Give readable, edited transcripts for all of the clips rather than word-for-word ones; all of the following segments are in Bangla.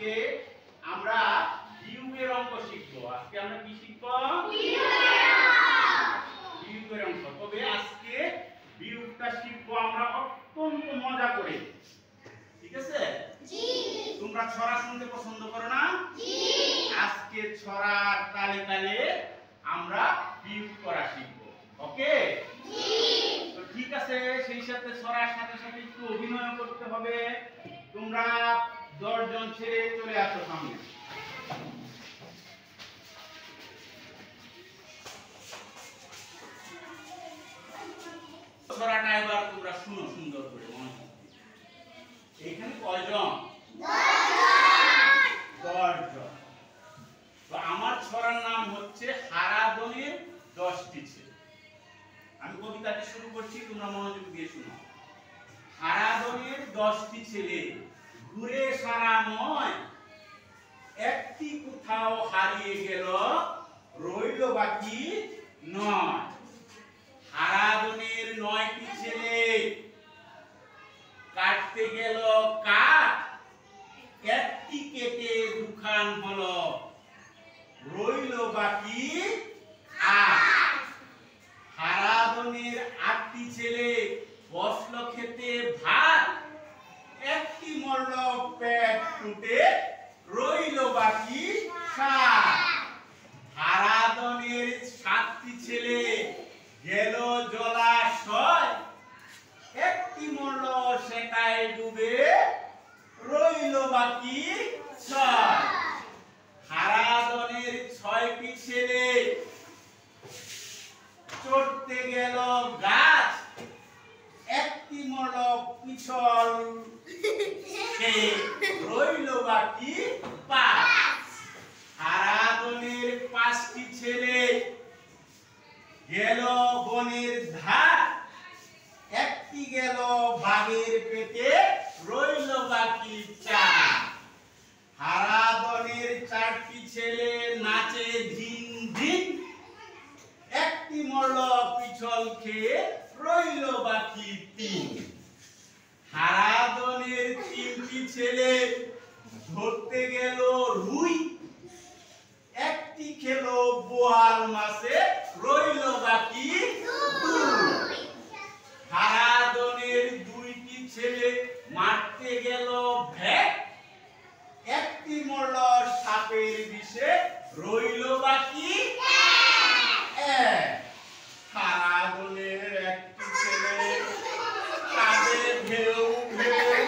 আজকে আমরা বিয়োগের অঙ্ক শিখব। আজকে আমরা কি শিখব? বিয়োগের অঙ্ক। তবে আজকে বিয়োগটা শিখব আমরা অত্যন্ত মজা করে। ঠিক আছে? জি। তোমরা ছড়া শুনতে পছন্দ করো না? জি। আজকে ছড়ার তালে তালে আমরা বিয়োগ করা শিখব। ওকে? জি। তো ঠিক আছে, সেই সাথে ছড়ার সাথে সাথে একটু অভিনয় করতে হবে। তোমরা 10 জন ছেড়ে চলে আসো সামনে। ছড়াটা এবার তোমরা শুনো সুন্দর করে মনোযোগ দিয়ে। এখানে কয়জন? 10 জন। তো আমার ছড়ার নাম হচ্ছে হারাধনের 10টি ছেলে। আমি কবিতাটি শুরু করছি, তোমরা মনোযোগ দিয়ে শুনো। হারাধনের 10টি ছেলে ঘুরে সারাময়, একটি কোথাও হারিয়ে গেল, রইল বাকি 9। হারাধনের 9টি ছেলে কাটতে গেল কাঠ, একটি কেটে দুখান হলো, রইল বাকি 8। হারাধনের 8টি ছেলে বসল খেতে ভাত, একটি মরল পেট ফুটে, রইল বাকি 7। হারাধনের 7টি ছেলে গেল জলাশয়, একটি মরল সেটায় ডুবে, রইল বাকি 6। হারাধনের 6টি ছেলে চড়তে গেল গাছ, একটি মরল পিছল খেয়ে, রইল বাকি 5। হারাধনের 5টি ছেলে গেল বনের ধার, একটি গেল বাঘের পেটে, রইল বাকি 4। হারাধনের 4টি ছেলে নাচে ধিন ধিন, একটি মরল পিছল খেয়ে, রইল বাকি 3। হারাধনের 3টি ছেলে ধরতে গেল রুই, একটি খেলো বোয়াল মাছে, রইল বাকি 2। হারাধনের 2টি ছেলে মারতে গেল ভ্যাট, একটি মরল সাপের বিষে, রইল বাকি 1। হারাধনের 1টি ছেলে কাঁদে ঢেউ ঢেউ,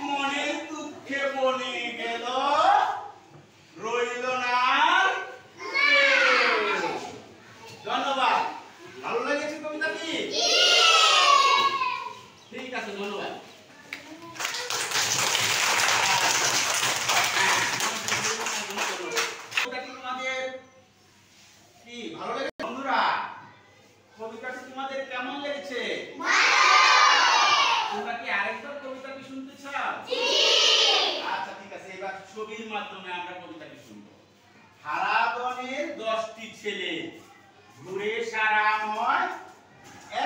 মনের দুঃখে বনে গেল, রইল না কেউ। ধন্যবাদ। ভালো লেগেছে কবিতাটি? ঠিক আছে, ধন্যবাদ। কবিতাটি তোমাদের কি ভালো লেগেছে বন্ধুরা? কবিতাটি তোমাদের কেমন লেগেছে? তোমরা কি আরেকবার কবিতাটি শুনতে চাও? আচ্ছা ঠিক আছে, এবার ছবির মাধ্যমে আমরা কবিতাটি শুনবো। হারাধনের 10টি ছেলে ঘুরে সারাময়,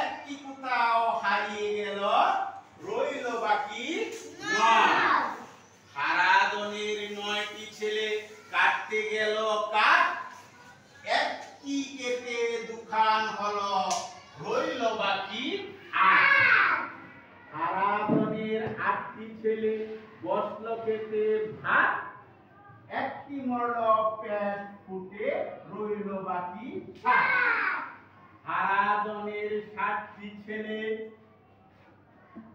একটি কোথাও হারিয়ে গেল, রইল বাকি 9। হারাধনের 9টি ছেলে কাটতে গেল কাঠ, একটি কেটে দুখান হলো, রইল বাকি 8। হারাধনের 8টি ছেলে বসল খেতে ভাত, একটি মরল পেট ফুটে, রইল বাকি 7। হারাধনের 7টি ছেলে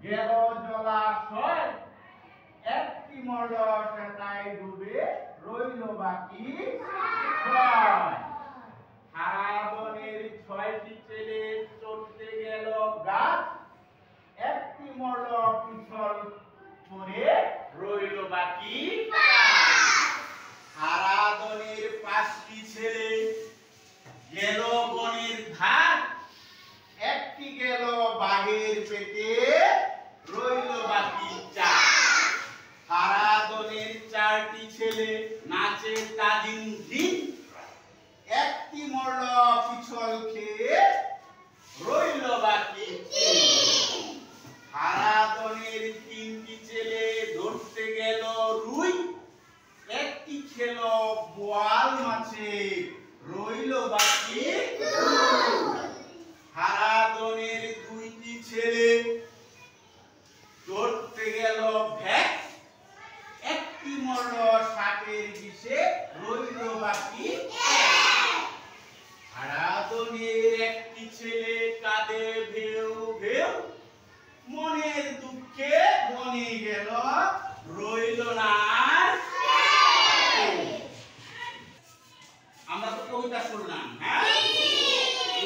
গেল জলাশয়, একটি মরল সেটায় ডুবে, রইল বাকি 6। হারাধনের 6টি ছেলে চড়তে গেল গাছ, একটি মরল পিছল পড়ে, রইল বাকি 5। হারাধনের 5টি ছেলে গেল বনের ধার, একটি গেল বাঘের পেটে, রইল বাকি 4। হারাধনের 4টি ছেলে নাচে তাদিন দিন, একটি মরল পিছল খেয়ে, রইল বাকি 3। হারাধনের 3টি ছেলে ধরতে গেল রুই, রইল বাকি হারাধনের দুইটি ছেলে ধরতে গেল ভ্যাক একটি মরল সাপের বিষে রইল বাকি হারাধনের একটি ছেলে কাঁদে ভেউ ভেউ মনের দুঃখে বনে গেল রইল না আর আমরা তো কবিতা শুনলাম হ্যাঁ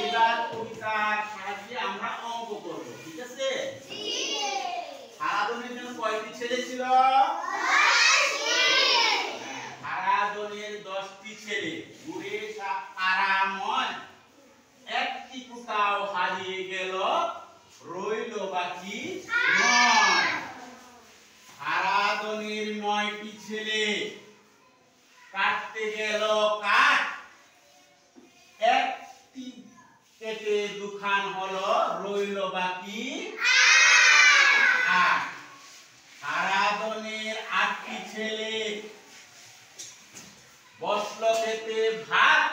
এবার কবিতার সাহায্যে আমরা অঙ্ক করব ঠিক আছে হারাধনের জন্য কয়টি ছেলে ছিল হারাধনের 10টি ছেলে ঘুরে আরাময় একটি কোথাও হারিয়ে গেল রইল বাকি 9 হারাধনের 9টি ছেলে কাটতে গেল কাঠ একটি কেটে দুখান হলো রইল বাকি 8 হারাধনের 8টি ছেলে বসল খেতে ভাত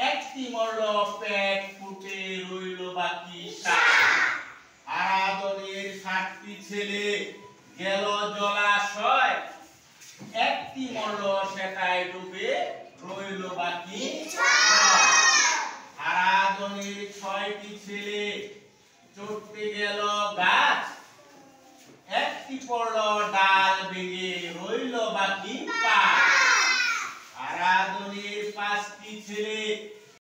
একটি মরল পেট ফুটে রইল বাকি 7 হারাধনের 7টি ছেলে গেল জলাশয় একটি মরল সেটাই ডুবে রইল বাকি 6 হারাধনের 6টি ছেলে চড়তে গেল গাছ একটি পড়ল ডাল ভেঙে রইল বাকি 5 হারাধনের 5টি ছেলে